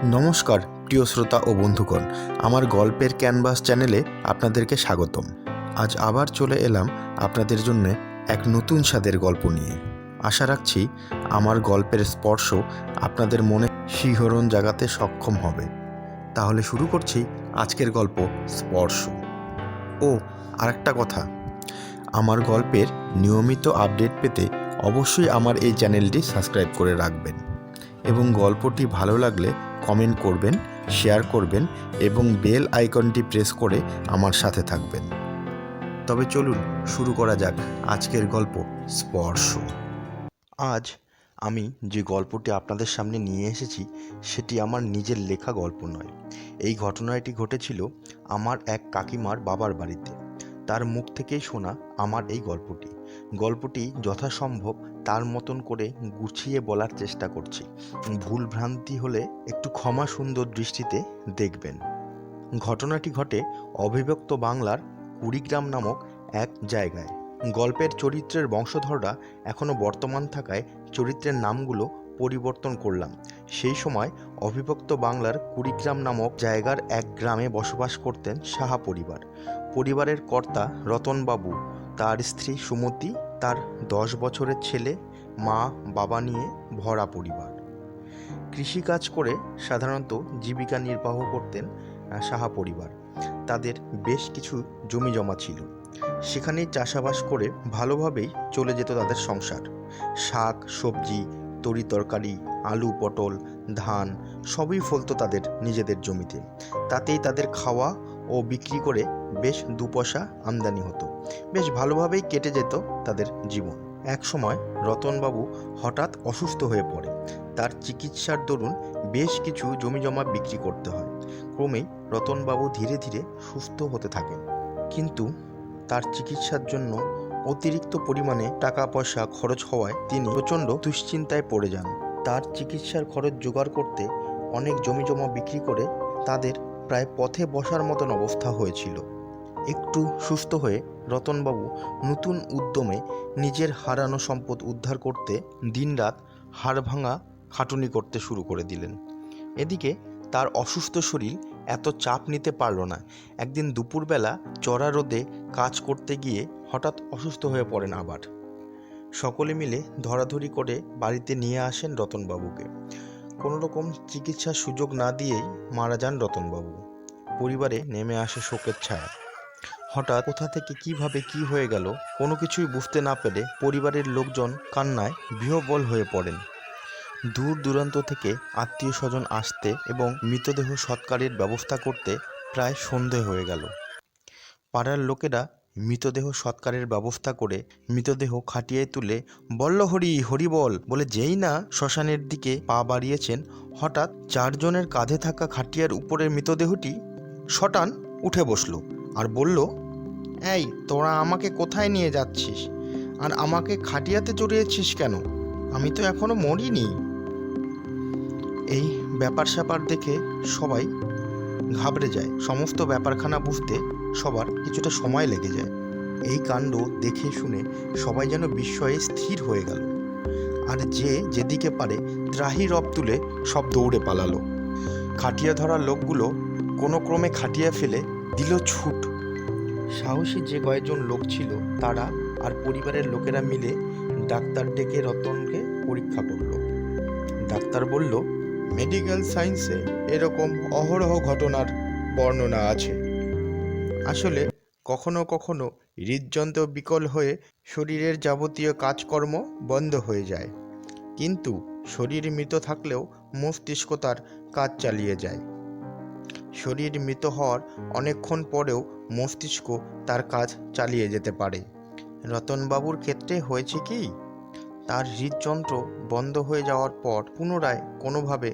নমস্কার প্রিয় শ্রোতা ও বন্ধুগণ, আমার গল্পের ক্যানভাস চ্যানেলে আপনাদেরকে স্বাগতম। আজ আবার চলে এলাম আপনাদের জন্য এক নতুন স্বাদের গল্প নিয়ে। আশা রাখছি আমার গল্পের স্পর্শ আপনাদের মনে শিহরণ জাগাতে সক্ষম হবে। তাহলে শুরু করছি আজকের গল্প স্পর্শ। ও আরেকটা কথা, আমার গল্পের নিয়মিত আপডেট পেতে অবশ্যই আমার এই চ্যানেলটি সাবস্ক্রাইব করে রাখবেন এবং গল্পটি ভালো লাগলে কমেন্ট করবেন, শেয়ার করবেন এবং বেল আইকনটি প্রেস করে আমার সাথে থাকবেন। তবে চলুন শুরু করা যাক আজকের গল্প স্পর্শ। আজ আমি যে গল্পটি আপনাদের সামনে নিয়ে এসেছি সেটি আমার নিজের লেখা গল্প নয়। এই ঘটনাটি ঘটেছিল আমার এক কাকিমার বাবার বাড়িতে। তার মুখ থেকেই শোনা আমার এই গল্পটি যথাসম্ভব তার মতন করে গুছিয়ে বলার চেষ্টা করছি। ভুল ভ্রান্তি হলে একটু ক্ষমা সুন্দর দৃষ্টিতে দেখবেন। ঘটনাটি ঘটে অবিভক্ত বাংলার কুড়িগ্রাম নামক এক জায়গায়। গল্পের চরিত্রের বংশধররা এখনও বর্তমান থাকায় চরিত্রের নামগুলো পরিবর্তন করলাম। সেই সময় অবিভক্ত বাংলার কুড়িগ্রাম নামক জায়গার এক গ্রামে বসবাস করতেন সাহা পরিবার। পরিবারের কর্তা রতনবাবু, তার স্ত্রী সুমতি, তার 10 বছরের ছেলে, মা বাবা নিয়ে ভরা পরিবার। কৃষিকাজ করে সাধারণত জীবিকা নির্বাহ করতেন সাহা পরিবার। তাদের বেশ কিছু জমি জমা ছিল, সেখানেই চাষাবাস করে ভালোভাবেই চলে যেত তাদের সংসার। শাক সবজি, তরি তরকারি, আলু পটল, ধান সবই ফলতো তাদের নিজেদের জমিতে। তাতেই তাদের খাওয়া ও বিক্রি করে বেশ 2 পয়সা আমদানি হতো। বেশ ভালোভাবেই কেটে যেত তাদের জীবন। এক সময় রতনবাবু হঠাৎ অসুস্থ হয়ে পড়ে। তার চিকিৎসার দরুন বেশ কিছু জমিজমা বিক্রি করতে হয়। ক্রমেই রতনবাবু ধীরে ধীরে সুস্থ হতে থাকেন, কিন্তু তার চিকিৎসার জন্য অতিরিক্ত পরিমাণে টাকা পয়সা খরচ হওয়ায় তিনি প্রচণ্ড দুশ্চিন্তায় পড়ে যান। তার চিকিৎসার খরচ জোগাড় করতে অনেক জমিজমা বিক্রি করে তাদের প্রায় পথে বসার মতন অবস্থা হয়েছিল। একটু সুস্থ হয়ে রতনবাবু নতুন উদ্যমে নিজের হারানো সম্পদ উদ্ধার করতে দিনরাত হাড়ভাঙা খাটুনি করতে শুরু করে দিলেন। এদিকে তার অসুস্থ শরীর এত চাপ নিতে পারল না। একদিন দুপুরবেলা চড়া রোদে কাজ করতে গিয়ে হঠাৎ অসুস্থ হয়ে পড়েন আবার। সকলে মিলে ধরাধরি করে বাড়িতে নিয়ে আসেন রতনবাবুকে। কোনো রকম চিকিৎসার সুযোগ না দিয়েই মারা যান রতনবাবু। পরিবারে নেমে আসে শোকের ছায়া। হঠাৎ কোথা থেকে কিভাবে কি হয়ে গেল কোনো কিছুই বুঝতে না পেরে পরিবারের লোকজন কান্নায় বিহ্বল হয়ে পড়েন। দূর দূরান্ত থেকে আত্মীয় স্বজন আসতে এবং মৃতদেহ সৎকারের ব্যবস্থা করতে প্রায় সন্ধে হয়ে গেল। পাড়ার লোকেরা মৃতদেহ সৎকারের ব্যবস্থা করে মৃতদেহ খাটিয়ায় তুলে বল্ল হরি হরি বলে যেই না শ্মশানের দিকে পা বাড়িয়েছেন, হঠাৎ 4 জনের কাঁধে থাকা খাটিয়ার উপরের মৃতদেহটি শটান উঠে বসলো আর বলল, এই তোরা আমাকে কোথায় নিয়ে যাচ্ছিস? আর আমাকে খাটিয়াতে চড়িয়েছিস কেন? আমি তো এখনো মরিনি। এই ব্যাপার স্যাপার দেখে সবাই ঘাবড়ে যায়। সমস্ত ব্যাপারখানা বুঝতে সবার কিছুটা সময় লেগে যায়। এই কাণ্ড দেখে শুনে সবাই যেন বিস্ময়ে স্থির হয়ে গেল। আর যে যেদিকে পারে ত্রাহি রব তুলে সব দৌড়ে পালালো। খাটিয়া ধরা লোকগুলো কোনো ক্রমে খাটিয়া ফেলে দিল ছুট। সাহসী যে কয়েকজন লোক ছিল তারা আর পরিবারের লোকেরা মিলে ডাক্তার ডেকে রতনকে পরীক্ষা করল। ডাক্তার বলল, মেডিকেল সায়েন্সে এরকম অহরহ ঘটনার বর্ণনা আছে। আসলে কখনো কখনো হৃদযন্ত্র বিকল হয়ে শরীরের যাবতীয় কাজকর্ম বন্ধ হয়ে যায়, কিন্তু শরীর মৃত থাকলেও মস্তিষ্ক তার কাজ চালিয়ে যায়। শরীর মৃত হওয়ার অনেকক্ষণ পরেও মস্তিষ্ক তার কাজ চালিয়ে যেতে পারে। রতনবাবুর ক্ষেত্রে হয়েছে কি, তার হৃদযন্ত্র বন্ধ হয়ে যাওয়ার পর পুনরায় কোনোভাবে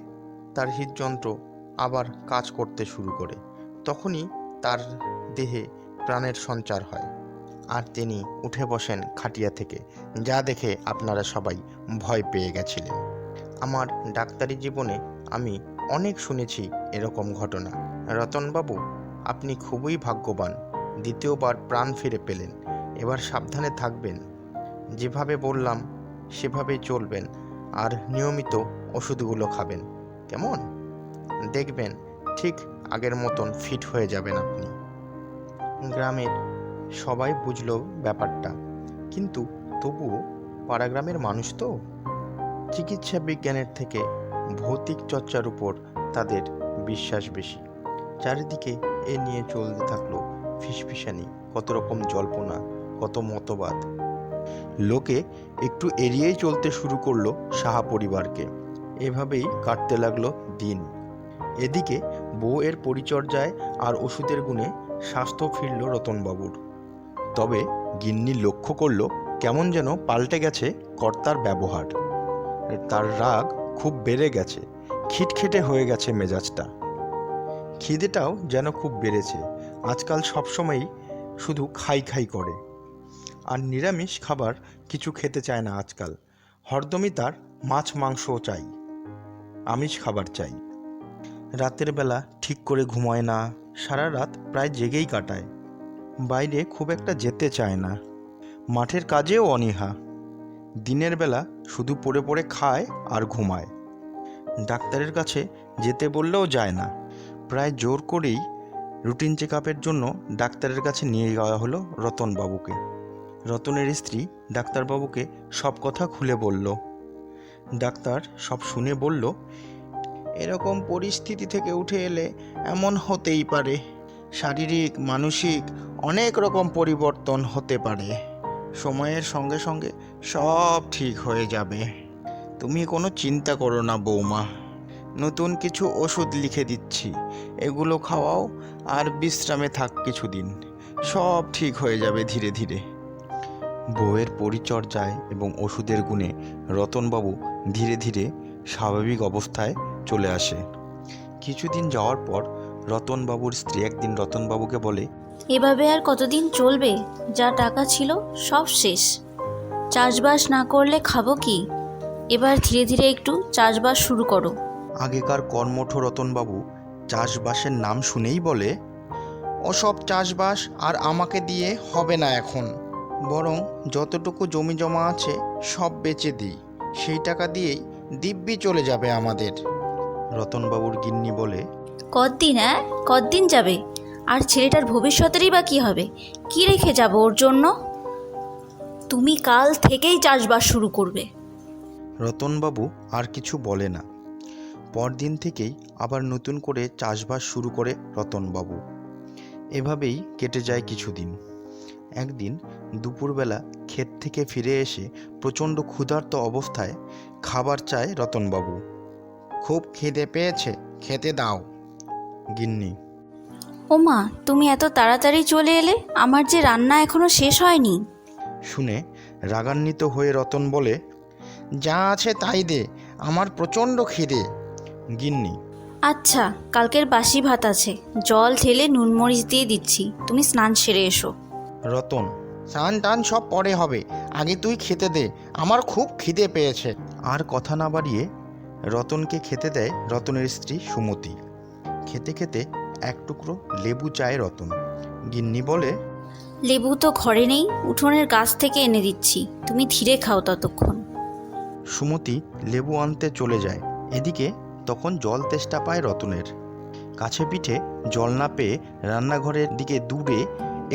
তার হৃদযন্ত্র আবার কাজ করতে শুরু করে। তখনই তার দেহে প্রাণের সঞ্চার হয় আর তিনি উঠে বসেন খাটিয়া থেকে, যা দেখে আপনারা সবাই ভয় পেয়ে গেছিলেন। আমার ডাক্তারি জীবনে আমি অনেক শুনেছি এরকম ঘটনা। রতনবাবু, আপনি খুবই ভাগ্যবান, দ্বিতীয়বার প্রাণ ফিরে পেলেন। এবার সাবধানে থাকবেন, যেভাবে বললাম সেভাবেই চলবেন আর নিয়মিত ওষুধগুলো খাবেন, কেমন? দেখবেন ঠিক আগের মতন ফিট হয়ে যাবেন আপনি। গ্রামের সবাই বুঝলো ব্যাপারটা, কিন্তু তবুও পাড়াগ্রামের মানুষ তো চিকিৎসা বিজ্ঞানের থেকে ভৌতিক চর্চার উপর তাদের বিশ্বাস বেশি। চারিদিকে এ নিয়ে চলতে থাকলো ফিসফিসানি, কত রকম জল্পনা, কত মতবাদ। লোকে একটু এড়িয়েই চলতে শুরু করলো সাহা পরিবারকে। এভাবেই কাটতে লাগলো দিন। এদিকে বউয়ের পরিচর্যায় আর ওষুধের গুণে স্বাস্থ্য ফিরল রতনবাবুর। তবে গিন্নি লক্ষ্য করল কেমন যেন পাল্টে গেছে কর্তার ব্যবহার। তার রাগ খুব বেড়ে গেছে, খিটখিটে হয়ে গেছে মেজাজটা। খিদেটাও যেন খুব বেড়েছে। আজকাল সবসময়ই শুধু খাই খাই করে, আর নিরামিষ খাবার কিছু খেতে চায় না আজকাল। হরদমই তার মাছ মাংসও চাই, আমিষ খাবার চাই। রাতের বেলা ঠিক করে ঘুমায় না, সারা রাত প্রায় জেগেই কাটায়। বাইরে খুব একটা যেতে চায় না, মাঠের কাজেও অনীহা। দিনের বেলা শুধু পড়ে পড়ে খায় আর ঘুমায়। ডাক্তারের কাছে যেতে বললেও যায় না। প্রায় জোর করেই রুটিন চেক আপের জন্য ডাক্তারের কাছে নিয়ে যাওয়া হলো রতনবাবুকে। রতনের স্ত্রী ডাক্তারবাবুকে সব কথা খুলে বলল। ডাক্তার সব শুনে বলল, এরকম পরিস্থিতি থেকে উঠে এলে এমন হতেই পারে। শারীরিক মানসিক অনেক রকম পরিবর্তন হতে পারে। সময়ের সঙ্গে সঙ্গে সব ঠিক হয়ে যাবে। তুমি কোনো চিন্তা করো না বৌমা, নতুন কিছু ওষুধ লিখে দিচ্ছি, এগুলো খাওয়াও আর বিশ্রামে থাক কিছুদিন, সব ঠিক হয়ে যাবে ধীরে ধীরে। বউয়ের পরিচর্যায় এবং ওষুধের গুণে রতনবাবু ধীরে ধীরে স্বাভাবিক অবস্থায় চলে আসে। কিছুদিন যাওয়ার পর রতনবাবুর স্ত্রী একদিন রতনবাবুকে বলে, এভাবে আর কতদিন চলবে? যা টাকা ছিল সব শেষ। চাষবাস না করলে খাবো কি? এবার ধীরে ধীরে একটু চাষবাস শুরু করো। আগেকার কর্মঠ রতনবাবু চাষবাসের নাম শুনেই বলে, ওসব চাষবাস আর আমাকে দিয়ে হবে না এখন, বরং যতটুকু জমি জমা আছে সব বেচে দিই, সেই টাকা দিয়েই দিব্যি চলে যাবে আমাদের। রতনবাবুর গিন্নি বলে, কতদিন যাবে? আর ছেলেটার ভবিষ্যতেরই বা কী হবে? কি রেখে যাব ওর জন্য? তুমি কাল থেকেই চাষবাস শুরু করবে। রতনবাবু আর কিছু বলে না। পরদিন থেকেই আবার নতুন করে চাষবাস শুরু করে রতনবাবু। এভাবেই কেটে যায় কিছুদিন। একদিন দুপুরবেলা ক্ষেত থেকে ফিরে এসে প্রচণ্ড ক্ষুধার্ত অবস্থায় খাবার চায় রতনবাবু। খুব খিদে পেয়েছে, খেতে দাও। গিন্নি, ওমা, তুমি এত তাড়াতাড়ি চলে এলে, আমার যে রান্না এখনো শেষ হয়নি। শুনে রাগান্বিত হয়ে রতন বলে, যা আছে তাই দে, আমার প্রচণ্ড খিদে। গিন্নি, আচ্ছা, কালকের বাসি ভাত আছে, জল ঢেলে নুন মরিচ দিয়ে দিচ্ছি, তুমি স্নান সেরে এসো। রতন, স্নান টান সব পরে হবে, আগে তুই খেতে দে, আমার খুব খিদে পেয়েছে। আর কথা না বাড়িয়ে রতনকে খেতে দেয় রতনের স্ত্রী সুমতি। খেতে খেতে এক টুকরো লেবু চায় রতন। গিন্নি বলে, লেবু তো ঘরে নেই, উঠোনের গাছ থেকে এনে দিচ্ছি, তুমি ধীরে খাও ততক্ষণ। সুমতি লেবু আনতে চলে যায়। এদিকে তখন জল তেষ্টা পায় রতনের। কাছে পিঠে জল না পেয়ে রান্নাঘরের দিকে দূরে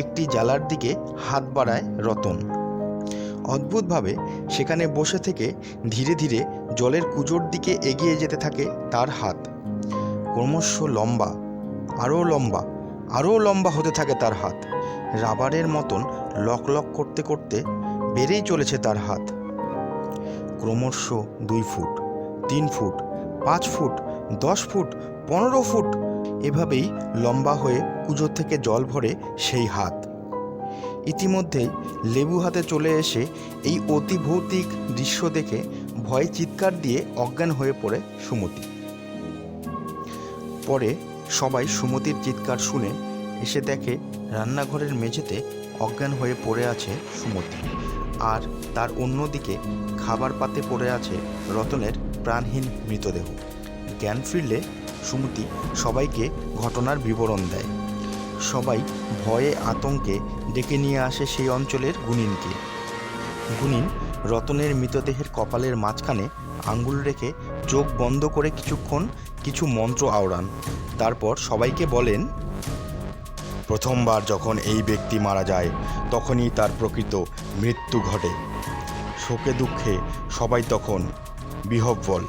একটি জালার দিকে হাত বাড়ায় রতন। অদ্ভুতভাবে সেখানে বসে থেকে ধীরে ধীরে জলের কুজোর দিকে এগিয়ে যেতে থাকে তার হাত। ক্রমশ লম্বা, আরও লম্বা, আরও লম্বা হতে থাকে তার হাত। রাবারের মতন লক লক করতে করতে বেড়েই চলেছে তার হাত। ক্রমশ 2 foot, 3 foot, 5 foot, 10 foot, 15 foot, এভাবেই লম্বা হয়ে কুজো থেকে জল ভরে সেই হাত। ইতিমধ্যেই লেবু হাতে চলে এসে এই অতি ভৌতিক দৃশ্য দেখে ভয়ে চিৎকার দিয়ে অজ্ঞান হয়ে পড়ে সুমতি। পরে সবাই সুমতির চিৎকার শুনে এসে দেখে রান্নাঘরের মেঝেতে অজ্ঞান হয়ে পড়ে আছে সুমতি, আর তার অন্যদিকে খাবার পাতে পড়ে আছে রতনের প্রাণহীন মৃতদেহ। জ্ঞান ফিরলে সুমতি সবাইকে ঘটনার বিবরণ দেয়। সবাই ভয়ে আতঙ্কে ডেকে নিয়ে আসে সেই অঞ্চলের গুণিনকে। গুণিন রতনের মৃতদেহের কপালের মাঝখানে আঙ্গুল রেখে চোখ বন্ধ করে কিছুক্ষণ কিছু মন্ত্র আওড়ান। তারপর সবাইকে বলেন, প্রথমবার যখন এই ব্যক্তি মারা যায় তখনই তার প্রকৃত মৃত্যু ঘটে। শোকে দুঃখে সবাই তখন বিহ্বল।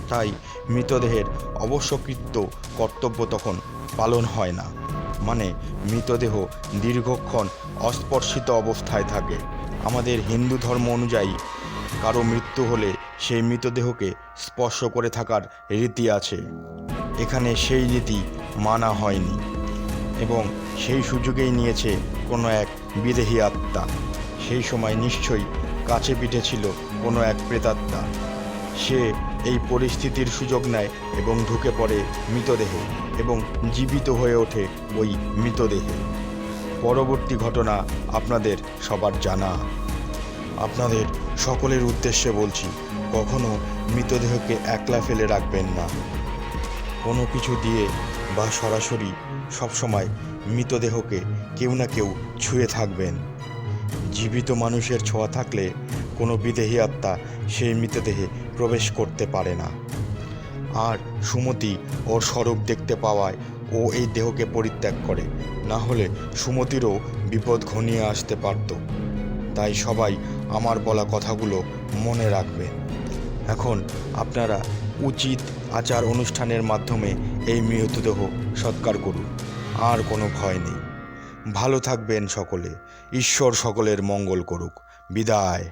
তাই মৃতদেহের অবশ্যকৃত কর্তব্য তখন পালন হয় না। মানে মৃতদেহ দীর্ঘক্ষণ অস্পর্শিত অবস্থায় থাকে। আমাদের হিন্দু ধর্ম অনুযায়ী কারো মৃত্যু হলে সেই মৃতদেহকে স্পর্শ করে থাকার রীতি আছে। এখানে সেই রীতি মানা হয়নি এবং সেই সুযোগেই নিয়েছে কোনো এক বিদেহী আত্মা। সেই সময় নিশ্চয়ই কাছে পিঠে ছিল কোনো এক প্রেতাত্মা। সে এই পরিস্থিতির সুযোগ নেয় এবং ঢুকে পড়ে মৃতদেহে এবং জীবিত হয়ে ওঠে ওই মৃতদেহে। পরবর্তী ঘটনা আপনাদের সবার জানা। আপনাদের সকলের উদ্দেশ্যে বলছি, কখনো মৃতদেহকে একলা ফেলে রাখবেন না। কোনো কিছু দিয়ে বা সরাসরি সবসময় মৃতদেহকে কেউ না কেউ ছুঁয়ে থাকবেন। জীবিত মানুষের ছোঁয়া থাকলে কোনো বিদেহী আত্মা সেই মৃতদেহে প্রবেশ করতে পারে না। আর সুমতি ওর স্বরূপ দেখতে পাওয়ায় ও এই দেহকে পরিত্যাগ করে, না হলে সুমতিরও বিপদ ঘনিয়ে আসতে পারত। তাই সবাই আমার বলা কথাগুলো মনে রাখবেন। এখন আপনারা উচিত আচার অনুষ্ঠানের মাধ্যমে এই মৃতদেহ সৎকার করুন। আর কোনো ভয় নেই। ভালো থাকবেন সকলে। ঈশ্বর সকলের মঙ্গল করুক। বিদায়।